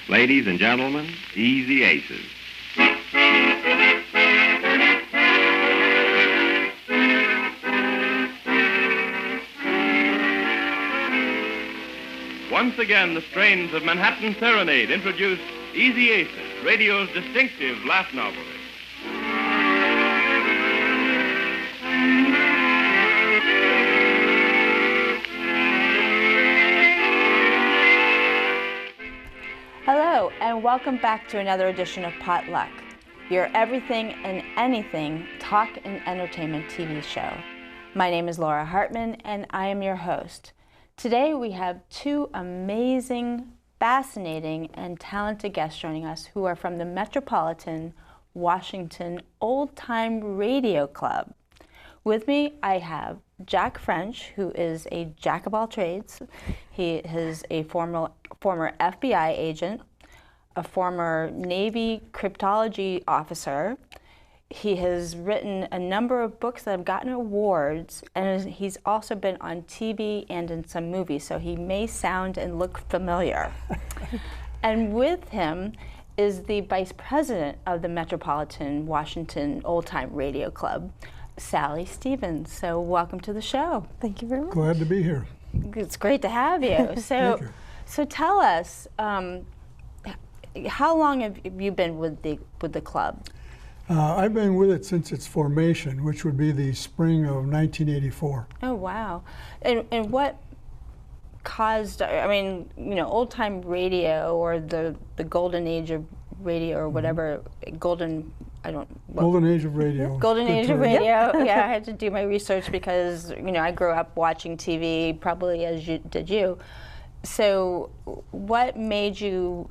Ladies and gentlemen, Easy Aces. Once again, the strains of Manhattan Serenade introduce Easy Aces, radio's distinctive laugh novelty. Hello, and welcome back to another edition of Potluck, your everything and anything talk and entertainment TV show. My name is Laura Hartman, and I am your host. Today we have two amazing, fascinating, and talented guests joining us who are from the Metropolitan Washington Old Time Radio Club. With me, I have Jack French, who is a jack of all trades. He is a former FBI agent, a former Navy cryptology officer. He has written a number of books that have gotten awards, and he's also been on TV and in some movies, so he may sound and look familiar. And with him is the vice president of the Metropolitan Washington Old Time Radio Club, Sally Stevens. So welcome to the show. Thank you very much. Glad to be here. It's great to have you. Thank you. So tell us, how long have you been with the club? I've been with it since its formation, which would be the spring of 1984. Oh, wow. And what caused, I mean, you know, old time radio, or the golden age of radio, or whatever, golden age of radio. Golden age of radio. Yeah, I had to do my research because, you know, I grew up watching TV, probably as did you. So what made you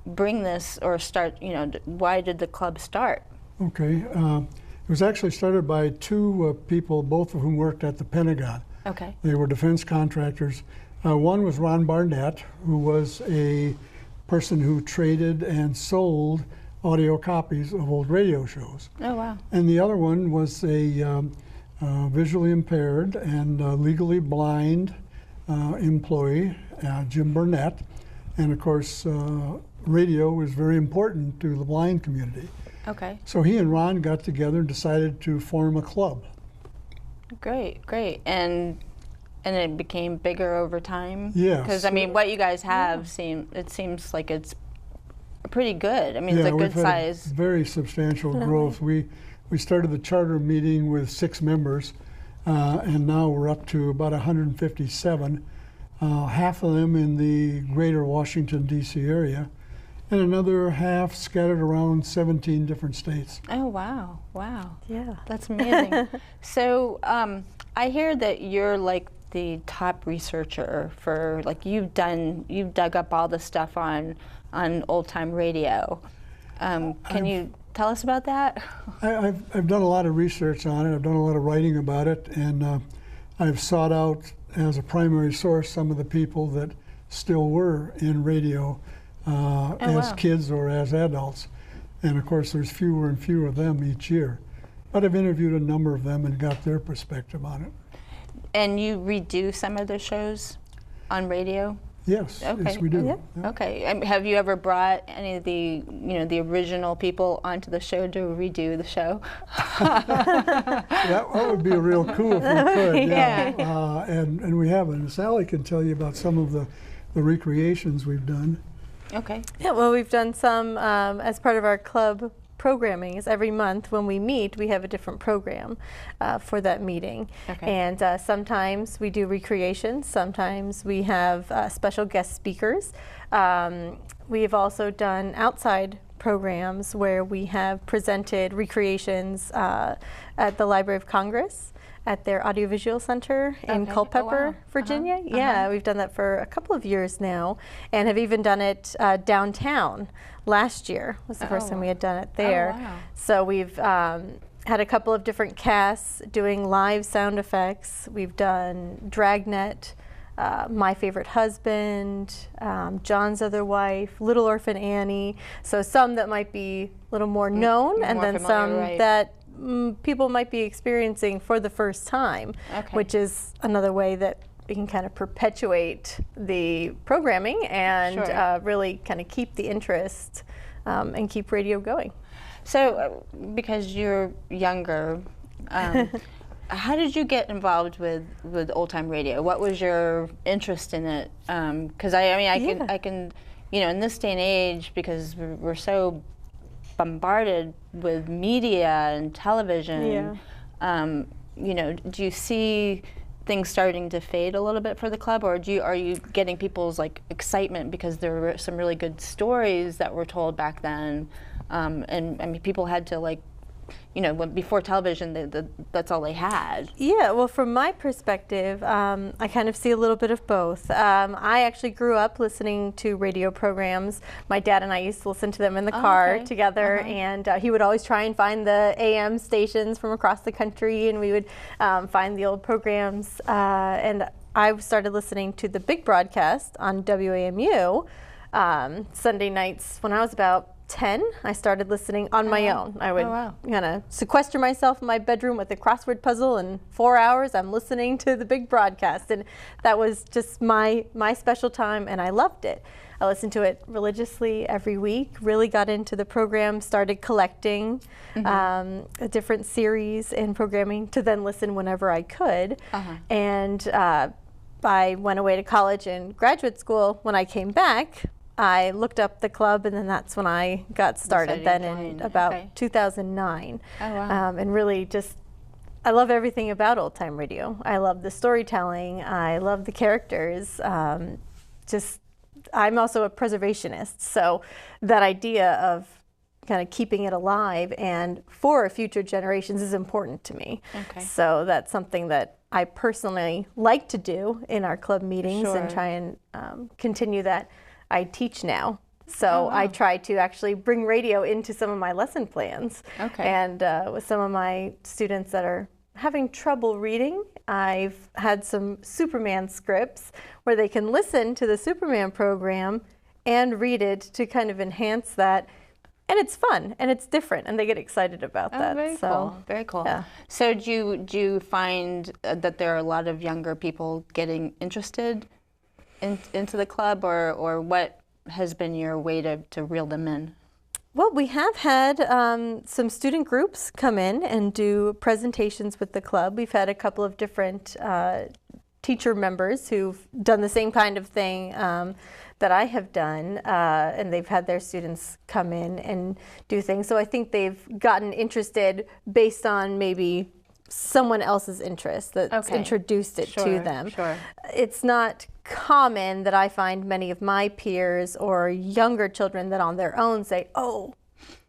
bring this or start, you know, why did the club start? Okay. It was actually started by two people, both of whom worked at the Pentagon. Okay. They were defense contractors. One was Ron Barnett, who was a person who traded and sold audio copies of old radio shows. Oh, wow. And the other one was a visually impaired and legally blind employee, Jim Burnett. And of course, radio was very important to the blind community. Okay. So he and Ron got together and decided to form a club. Great, great. And it became bigger over time? Yes. Because, I mean, what you guys have, seems like it's pretty good. I mean, it's a good size. Very substantial growth. We started the charter meeting with 6 members, and now we're up to about 157. Half of them in the greater Washington, D.C. area, and another half scattered around 17 different states. Oh, wow. Wow. Yeah. That's amazing. So I hear that you're like the top researcher for, like, you've dug up all the stuff on old time radio. Can you tell us about that? I've done a lot of research on it. I've done a lot of writing about it, and I've sought out as a primary source some of the people that still were in radio as kids or as adults. And of course, there's fewer and fewer of them each year. But I've interviewed a number of them and got their perspective on it. And you redo some of the shows on radio? Yes, okay. Yes, we do. Yeah. Okay. Have you ever brought any of the, you know, the original people onto the show to redo the show? That would be a real coup if we could. Yeah. And we haven't. And Sally can tell you about some of the recreations we've done. Okay. Yeah, well, we've done some as part of our club programming. Is every month when we meet, we have a different program for that meeting. Okay. And sometimes we do recreations, sometimes we have special guest speakers. We have also done outside programs where we have presented recreations at the Library of Congress, at their Audiovisual Center in Culpeper, Virginia. Yeah, we've done that for a couple of years now, and have even done it downtown. Last year was the first time we had done it there. Oh, wow. So we've had a couple of different casts doing live sound effects. We've done Dragnet, My Favorite Husband, John's Other Wife, Little Orphan Annie. So some that might be a little more known, and then some that people might be experiencing for the first time, which is another way that we can kind of perpetuate the programming and really kind of keep the interest and keep radio going. So, because you're younger, how did you get involved with old time radio? What was your interest in it? Because I can, in this day and age, because we're so bombarded with media and television, do you see things starting to fade a little bit for the club, or are you getting people's excitement because there were some really good stories that were told back then, and I mean people had to before television, that's all they had. Yeah, well, from my perspective, I kind of see a little bit of both. I actually grew up listening to radio programs. My dad and I used to listen to them in the car together, and he would always try and find the AM stations from across the country, and we would find the old programs. And I started listening to the big broadcast on WAMU Sunday nights when I was about 10. I started listening on my own. I would kind of sequester myself in my bedroom with a crossword puzzle, and 4 hours I'm listening to the big broadcast, and that was just my special time, and I loved it. I listened to it religiously every week, really got into the program, started collecting a different series and programming to then listen whenever I could. And I went away to college and graduate school. When I came back, I looked up the club, and then that's when I got started then in about 2009. And really just, I love everything about old time radio. I love the storytelling. I love the characters. I'm also a preservationist, so that idea of kind of keeping it alive and for future generations is important to me. So that's something that I personally like to do in our club meetings and try and continue that. I teach now, so I try to actually bring radio into some of my lesson plans. And with some of my students that are having trouble reading, I've had some Superman scripts where they can listen to the Superman program and read it to kind of enhance that. And it's fun, and it's different, and they get excited about that. Very cool. Very cool. Yeah. So do you find that there are a lot of younger people getting interested into the club, or what has been your way to reel them in? Well, we have had some student groups come in and do presentations with the club. We've had a couple of different teacher members who've done the same kind of thing that I have done, and they've had their students come in and do things. So I think they've gotten interested based on maybe someone else's interest that's introduced it to them. It's not common that I find many of my peers or younger children that on their own say, oh,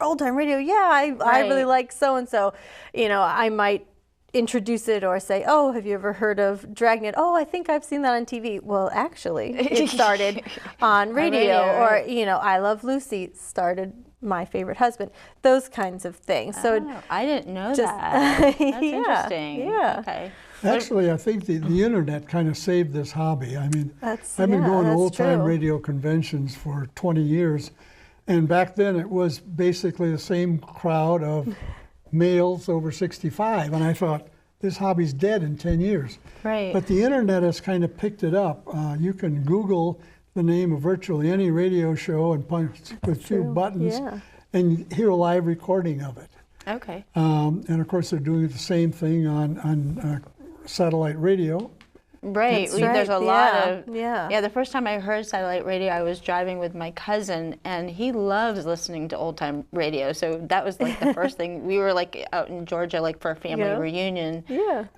old time radio, I really like so-and-so. I might introduce it or say, oh, have you ever heard of Dragnet? Oh, I think I've seen that on TV. Well, actually, it started on radio. Or, I Love Lucy started My Favorite Husband, those kinds of things. So I didn't know that. That's interesting. Yeah. Actually, I think the internet kind of saved this hobby. I mean, I've been going to old-time radio conventions for 20 years, and back then it was basically the same crowd of males over 65, and I thought, this hobby's dead in 10 years. But the internet has kind of picked it up. You can Google the name of virtually any radio show and punch with two buttons and hear a live recording of it. And of course, they're doing the same thing on satellite radio. There's a lot of the first time I heard satellite radio, I was driving with my cousin, and he loves listening to old time radio. So that was like the first thing. We were like out in Georgia, for a family reunion,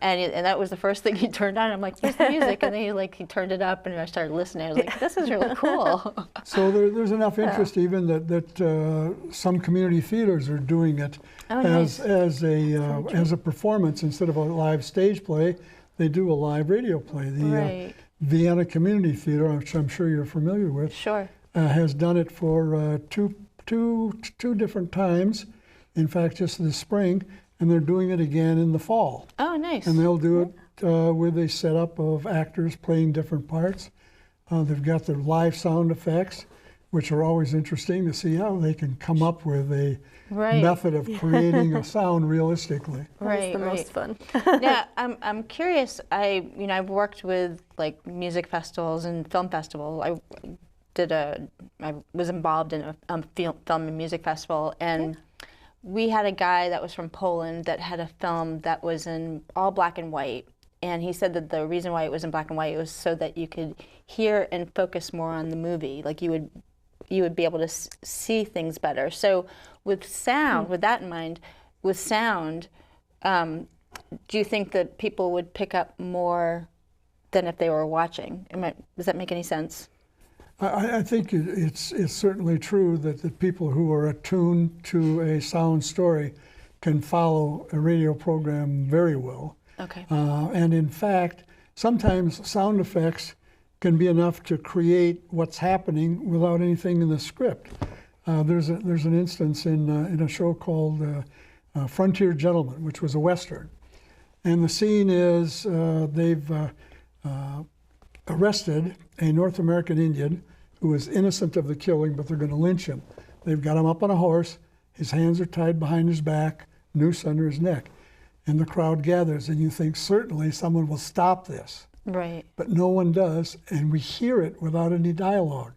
and that was the first thing he turned on. I'm like, where's the music? And then he turned it up, and I started listening. I was like, this is really cool. So there's enough interest even that some community theaters are doing it as a performance instead of a live stage play. They do a live radio play. The Vienna Community Theater, which I'm sure you're familiar with, has done it for two different times. In fact, just this spring, and they're doing it again in the fall. Oh, nice. And they'll do it with a setup of actors playing different parts. They've got their live sound effects. which are always interesting to see how they can come up with a Right. method of creating a sound realistically. That's the most fun. Yeah, I'm curious. I've worked with like music festivals and film festivals. I was involved in a film and music festival, and we had a guy that was from Poland that had a film that was in all black and white. And he said that the reason why it was in black and white was so that you could hear and focus more on the movie. Like you would be able to see things better. So with sound, with that in mind, with sound, do you think that people would pick up more than if they were watching? Does that make any sense? I think it's certainly true that the people who are attuned to a sound story can follow a radio program very well. Okay. And in fact, sometimes sound effects can be enough to create what's happening without anything in the script. There's an instance in a show called Frontier Gentlemen, which was a Western. And the scene is they've arrested a North American Indian who is innocent of the killing, but they're going to lynch him. They've got him up on a horse. His hands are tied behind his back, noose under his neck. And the crowd gathers, and you think certainly someone will stop this. Right. But no one does, and we hear it without any dialogue.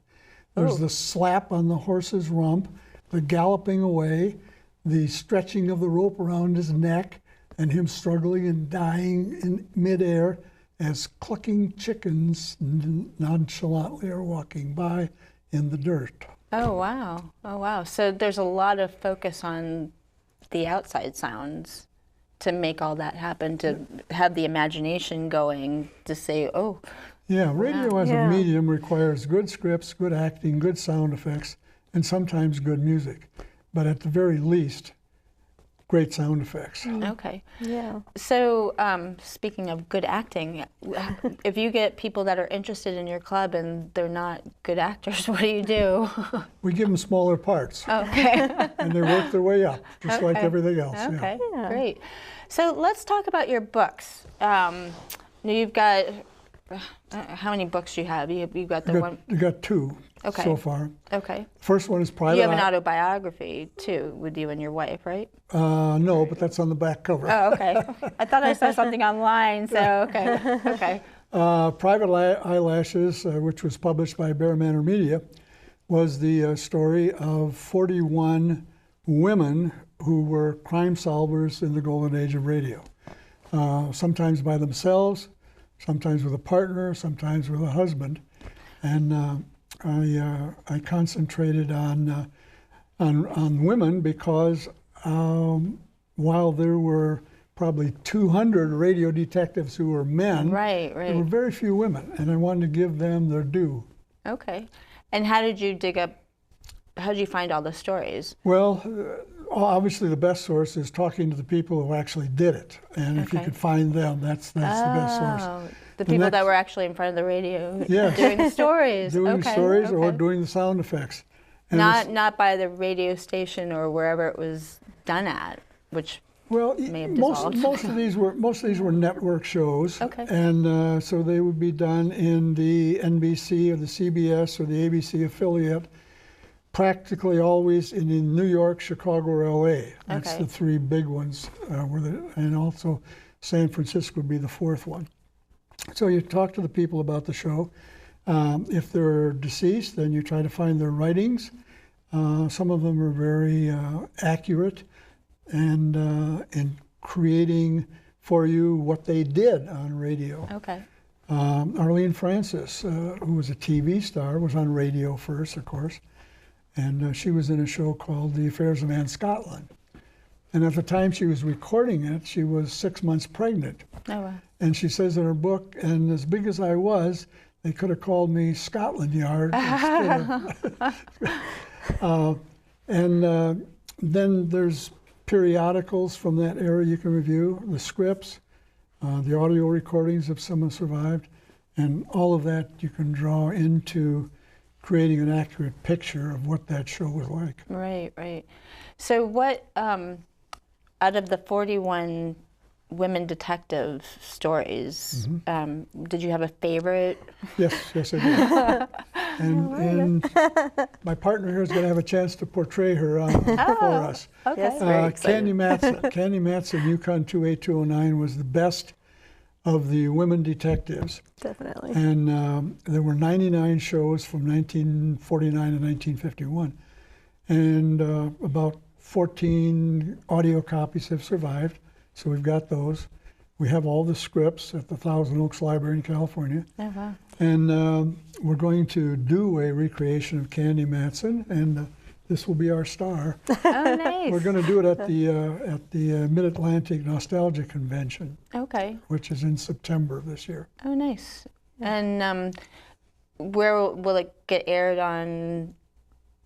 There's the slap on the horse's rump, the galloping away, the stretching of the rope around his neck, and him struggling and dying in midair as clucking chickens nonchalantly are walking by in the dirt. Oh, wow. Oh, wow. So there's a lot of focus on the outside sounds to make all that happen, to have the imagination going, to say, oh. Yeah, radio as a medium requires good scripts, good acting, good sound effects, and sometimes good music. But at the very least, great sound effects. Okay. Yeah. So speaking of good acting, if you get people that are interested in your club and they're not good actors, what do you do? We give them smaller parts. Okay. And they work their way up, just like everything else. Okay, Yeah. great. So let's talk about your books. You've got, how many books do you have? You've got the one. You got two so far. Okay. First one is Private You have an autobiography too with you and your wife, right? No, but that's on the back cover. Oh, okay. I thought I saw something online, so okay. Okay. Private Eyelashes, which was published by Bear Manor Media, was the story of 41 women who were crime solvers in the golden age of radio. Sometimes by themselves, sometimes with a partner, sometimes with a husband. And I concentrated on women because while there were probably 200 radio detectives who were men, there were very few women, and I wanted to give them their due. Okay. And how did you how did you find all the stories? Well, obviously the best source is talking to the people who actually did it, and if you could find them, that's the best source. The people that were actually in front of the radio Yes. doing the stories. Doing the stories or doing the sound effects. And not by the radio station or wherever it was done at, which may have dissolved. most of these were network shows, and so they would be done in the NBC or the CBS or the ABC affiliate. Practically always in New York, Chicago, or LA. That's the three big ones, and also San Francisco would be the fourth one. So you talk to the people about the show. If they're deceased, then you try to find their writings. Some of them are very accurate and in creating for you what they did on radio. Okay. Arlene Francis, who was a TV star, was on radio first, of course. And she was in a show called The Affairs of Anne Scotland. And at the time she was recording it, she was 6 months pregnant. Oh, wow. And she says in her book, and as big as I was, they could have called me Scotland Yard instead of... then there's periodicals from that era you can review, the scripts, the audio recordings if someone survived, and all of that you can draw into creating an accurate picture of what that show was like. Right, right. So what, out of the 41 women detective stories, did you have a favorite? Yes, I did. And my partner here is going to have a chance to portray her for us. Okay. Yes, very excited. Candy Matson. Candy Matson, Yukon 28209, was the best of the women detectives. Definitely. And there were 99 shows from 1949 to 1951. And about 14 audio copies have survived, so we've got those. We have all the scripts at the Thousand Oaks Library in California. Oh, wow. And we're going to do a recreation of Candy Matson, and this will be our star. Oh, nice. We're going to do it at the Mid-Atlantic Nostalgia Convention, Okay. which is in September of this year. Oh, nice. And where will it get aired on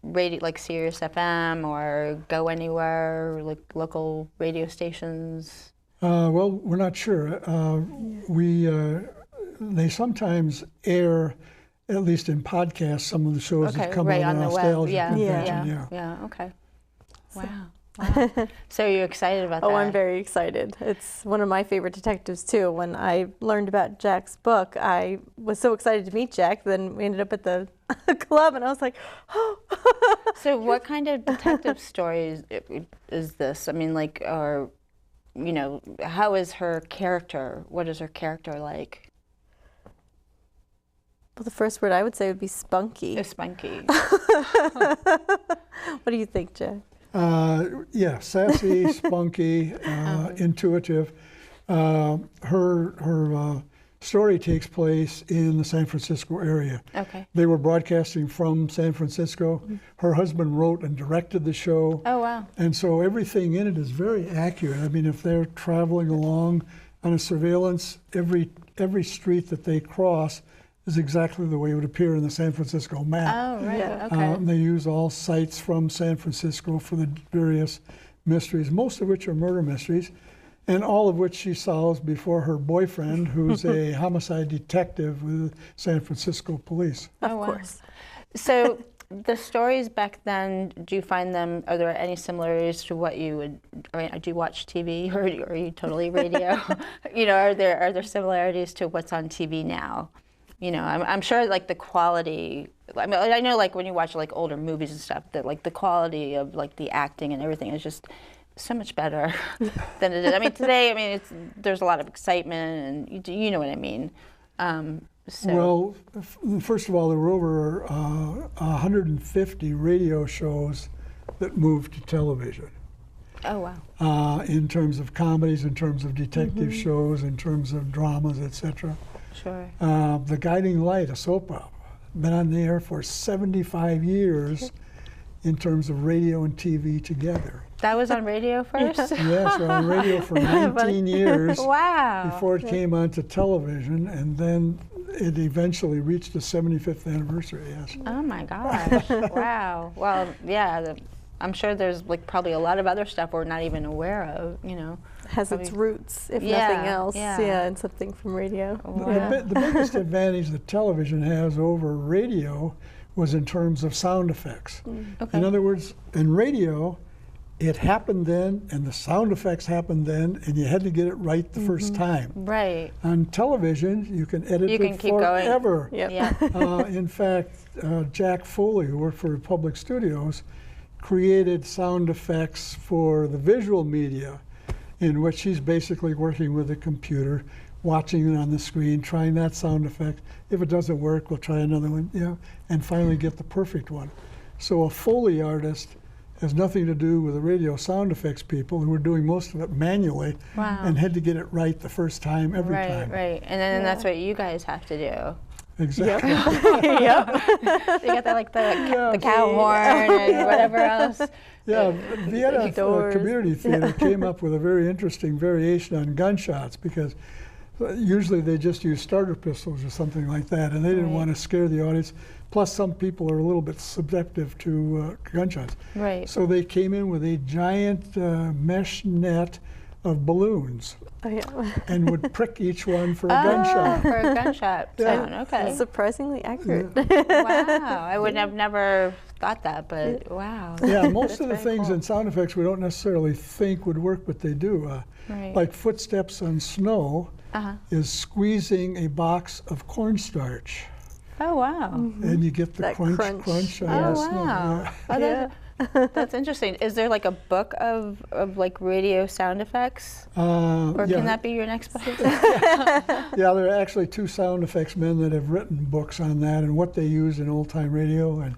radio, like Sirius FM, or go anywhere, like local radio stations? Well, we're not sure. They sometimes air, at least in podcasts, some of the shows that come right out on the web. Nostalgia Yeah. Convention. Yeah. Okay. Wow. So you're excited about that? Oh, I'm very excited. It's one of my favorite detectives too. When I learned about Jack's book, I was so excited to meet Jack. Then we ended up at the club, and I was like, oh. So what kind of detective stories is this? I mean, like, or, you know, how is her character? What is her character like? Well, the first word I would say would be spunky. Spunky. What do you think, Jack? Yeah, sassy, spunky, intuitive. Her story takes place in the San Francisco area. Okay. They were broadcasting from San Francisco. Her husband wrote and directed the show. Oh, wow. And so everything in it is very accurate. I mean, if they're traveling along on a surveillance, every street that they cross is exactly the way it would appear in the San Francisco map. Oh, right. Yeah. Okay. They use all sites from San Francisco for the various mysteries, most of which are murder mysteries, and all of which she solves before her boyfriend, who's a homicide detective with San Francisco police. Of wow. course. So the stories back then, do you find them, are there any similarities to what you would, I mean, do you watch TV, or are you totally radio? You know, are there similarities to what's on TV now? You know, I'm sure like the quality, I mean, I know like when you watch like older movies and stuff, that like the quality of like the acting and everything is just so much better than it is. I mean, today, I mean, there's a lot of excitement, and you know what I mean. So. Well, first of all, there were over 150 radio shows that moved to television. Oh, wow. In terms of comedies, in terms of detective shows, in terms of dramas, etc. Sure. The Guiding Light, a soap opera, been on the air for 75 years in terms of radio and TV together. That was on radio first? Yes, we're on radio for 19 years Wow. before it came onto television, and then it eventually reached the 75th anniversary, yes. Oh my gosh. Wow. Well, yeah, I'm sure there's like probably a lot of other stuff we're not even aware of, you know. Has its roots, if Yeah, nothing else. yeah. And something from radio. The biggest advantage that television has over radio was in terms of sound effects. Okay. In other words, in radio, it happened then, and the sound effects happened then, and you had to get it right the first time. Right. On television, you can edit You can it keep going. forever. Yep. Yeah. In fact, Jack Foley, who worked for Republic Studios, created sound effects for the visual media, in which he's basically working with a computer, watching it on the screen, trying that sound effect. If it doesn't work, we'll try another one, and finally get the perfect one. So a Foley artist has nothing to do with the radio sound effects people who were doing most of it manually and had to get it right the first time, every time. Right. And then that's what you guys have to do. Exactly. Yep. You got the, like the cow horn and whatever else. Yeah, Vienna Doors. Community Theater came up with a very interesting variation on gunshots, because usually they just use starter pistols or something like that, and they didn't want to scare the audience. Plus, some people are a little bit susceptible to gunshots. Right. So they came in with a giant mesh net of balloons Oh, yeah. and would prick each one for a gunshot. For a gunshot sound, okay. Surprisingly accurate. Wow, I would have never thought that, but wow. Yeah, most of the That's very things cool. in sound effects we don't necessarily think would work, but they do. Right. Like footsteps on snow is squeezing a box of cornstarch. Oh, wow. And you get the That crunch crunch. on Oh, the snow. wow. Yeah. Oh, Yeah. that's interesting. Is there like a book of like radio sound effects? Or Yeah. can that be your next book? Yeah, there are actually 2 sound effects men that have written books on that and what they use in old-time radio and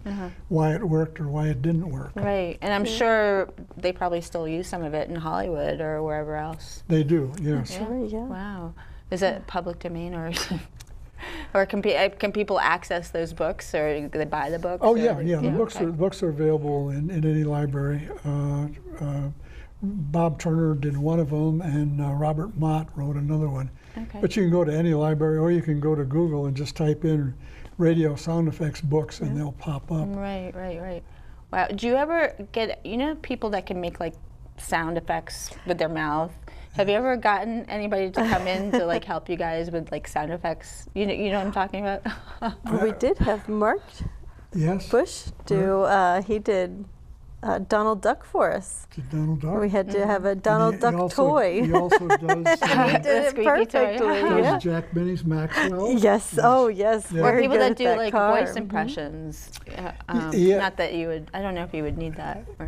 why it worked or why it didn't work. Right, and I'm sure they probably still use some of it in Hollywood or wherever else. They do, yes. Sure, yeah. Wow. Is it public domain or or can people access those books or do they buy the books? Oh or- yeah, yeah. The okay. books are available in any library. Bob Turner did one of them, and Robert Mott wrote another one. Okay. But you can go to any library, or you can go to Google and just type in radio sound effects books, and they'll pop up. Right. Wow. Do you ever get, people that can make like sound effects with their mouth? Have you ever gotten anybody to come in to like help you guys with like sound effects? You know what I'm talking about? We did have Mark Yes. Bush do, he did Donald Duck for us. To Donald Duck. We had to have a And Donald Duck toy. He also does, He did The it squeaky toy. perfectly. does Yeah. Jack Benny's Maxwell. Yes. Oh, yes. Yeah. Or Very people good that at do that like car. voice impressions. Yeah. Not that you would, I don't know if you would need that. or-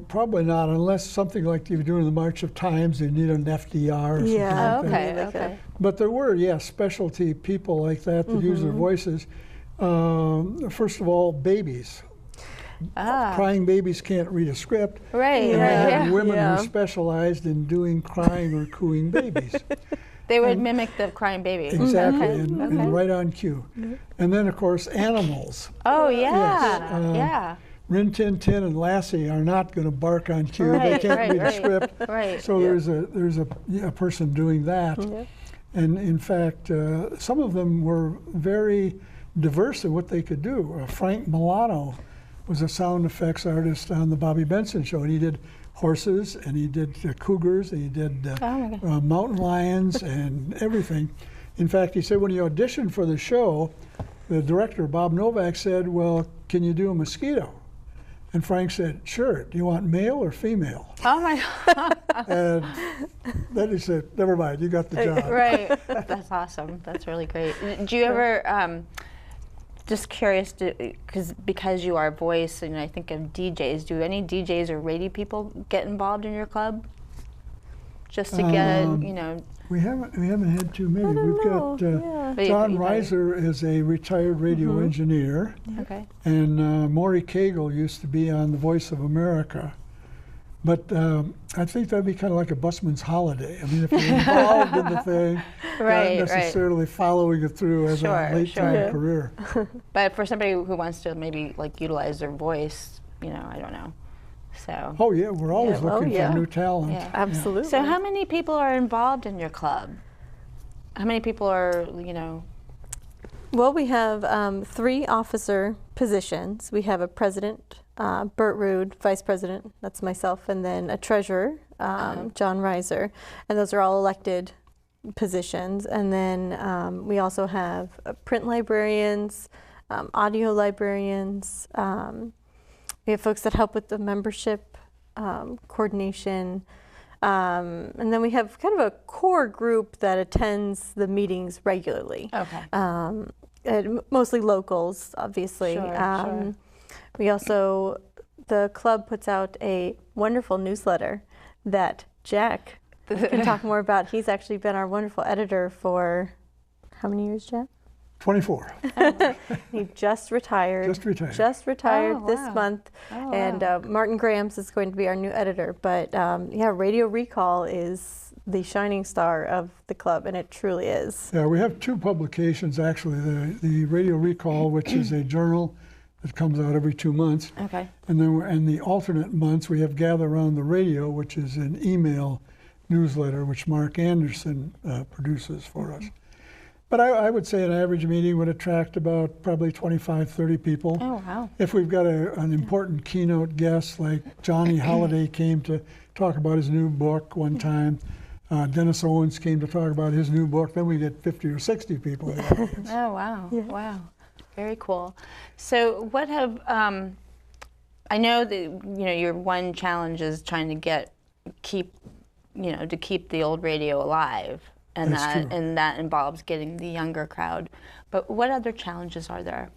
Probably not, unless something like you're doing the March of Times, you need an FDR or something Yeah. Oh, like that. okay, like okay. But there were, specialty people like that use their voices. First of all, babies. Ah, Crying babies can't read a script. right, And we right. had women Yeah. who specialized in doing crying or cooing babies. They would mimic the crying baby. Exactly, Okay, and okay. right on cue. And then, of course, animals. Oh, Yes, yeah, yeah. Rin Tin Tin and Lassie are not going to bark on cue. They Right, can't right, read a right. script. Right. So there's a person doing that. Yeah. And in fact, some of them were very diverse in what they could do. Frank Milano was a sound effects artist on the Bobby Benson Show, and he did horses, and he did cougars, and he did Oh my God. mountain lions, and everything. In fact, he said when he auditioned for the show, the director, Bob Novak, said, "Well, can you do a mosquito?" And Frank said, "Sure. Do you want male or female?" Oh my God. And then he said, "Never mind. You got the job." Right. That's awesome. That's really great. Do you ever, just curious, because you are a voice, and I think of DJs, do any DJs or radio people get involved in your club? Just to get, We haven't had too many. I don't We've know. got Yeah. But John you've had- Reiser is a retired radio engineer, Okay. and Maury Cagle used to be on The Voice of America. But I think that'd be kind of like a busman's holiday. I mean, if you're involved in the thing, Right, not right. necessarily following it through as Sure, a late-time sure. career. But for somebody who wants to maybe like utilize their voice, I don't know. So. Oh yeah, we're always Yeah, oh, looking yeah. for new talent. Yeah. Absolutely. So how many people are involved in your club? How many people are, Well, we have 3 officer positions. We have a president, Bert Rude, vice president, that's myself, and then a treasurer, John Reiser. And those are all elected positions. And then we also have print librarians, audio librarians. We have folks that help with the membership coordination. And then we have kind of a core group that attends the meetings regularly. okay. And mostly locals, obviously. Sure. We also, the club puts out a wonderful newsletter that Jack can talk more about. He's actually been our wonderful editor for how many years, Jack? 24. He just retired. Just retired. Just retired Oh, this wow. month. Oh, And wow. Martin Grahams is going to be our new editor. But Radio Recall is the shining star of the club, and it truly is. Yeah, we have 2 publications actually. The Radio Recall, which is a journal that comes out every 2 months, Okay. and then in the alternate months we have Gather Around the Radio, which is an email newsletter which Mark Anderson produces for us. But I would say an average meeting would attract about probably 25, 30 people. Oh, wow. If we've got an important keynote guest, like Johnny Holiday came to talk about his new book one time, Dennis Owens came to talk about his new book, then we get 50 or 60 people in the audience. Oh, wow. Yeah. Wow. Very cool. So what have, I know that, your one challenge is trying to keep the old radio alive. and That's true. and that involves getting the younger crowd. But what other challenges are there,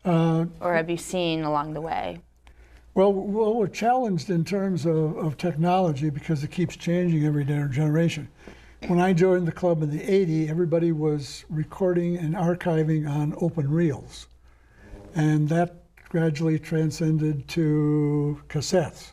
or have you seen along the way? Well, we're challenged in terms of technology because it keeps changing every generation. When I joined the club in the '80s, everybody was recording and archiving on open reels. And that gradually transcended to cassettes.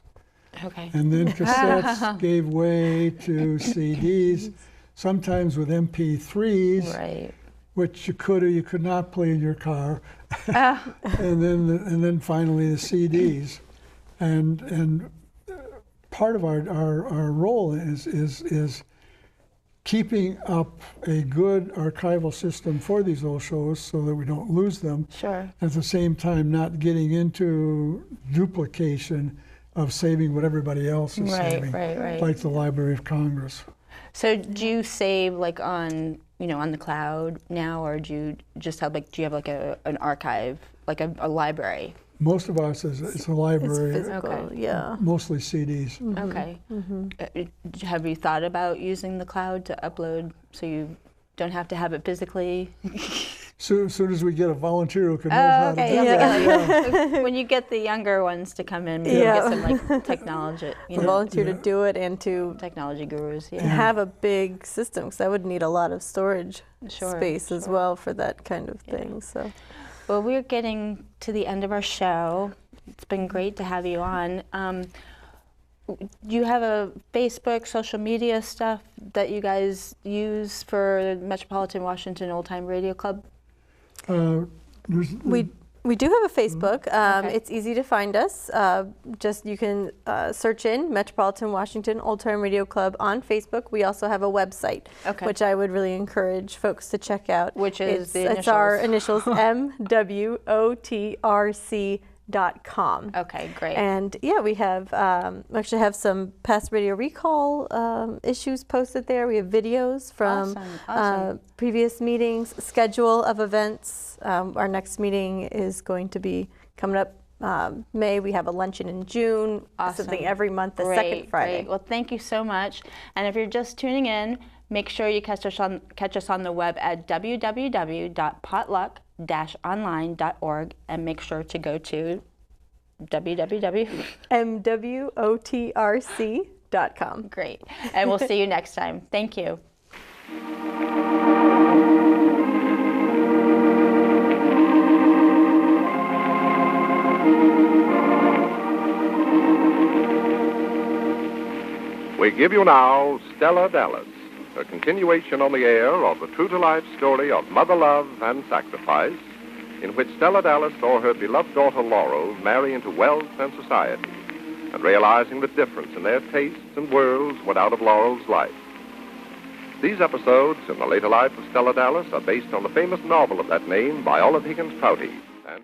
Okay. And then cassettes gave way to CDs, sometimes with MP3s, Right. which you could or you could not play in your car. and then finally the CDs. And part of our role is keeping up a good archival system for these old shows so that we don't lose them. Sure. At the same time, not getting into duplication of saving what everybody else is saving, Right. like the Library of Congress. So do you save like on the cloud now, or do you just have do you have like an archive, like a library? Most of us it's a library. It's physical, Okay. yeah. Mostly CDs. Okay. Have you thought about using the cloud to upload so you don't have to have it physically? As soon as we get a volunteer who can know how to do Yeah. that. When you get the younger ones to come in, maybe get some like technology, Volunteer to do it and to technology gurus. Yeah. have a big system, because I would need a lot of storage Sure, space as well for that kind of thing. So. Well, we're getting to the end of our show. It's been great to have you on. Do you have a Facebook, social media stuff that you guys use for the Metropolitan Washington Old Time Radio Club? We do have a Facebook. Okay. It's easy to find us. Just you can search in Metropolitan Washington Old Time Radio Club on Facebook. We also have a website, which I would really encourage folks to check out. Which is it's our initials MWOTRC.com. Okay, great. And yeah, we have actually have some past radio recall issues posted there. We have videos from Awesome. previous meetings, schedule of events. Our next meeting is going to be coming up May. We have a luncheon in June. Awesome. Something every month, the Great, second Friday. Great. Well, thank you so much. And if you're just tuning in, make sure you catch us on the web at www.potluck-online.org, and make sure to go to MWOTRC.com. Great. And we'll see you next time. Thank you. We give you now Stella Dallas, a continuation on the air of the true-to-life story of mother love and sacrifice, in which Stella Dallas saw her beloved daughter Laurel marry into wealth and society, and realizing the difference in their tastes and worlds went out of Laurel's life. These episodes in the later life of Stella Dallas are based on the famous novel of that name by Olive Higgins Prouty, and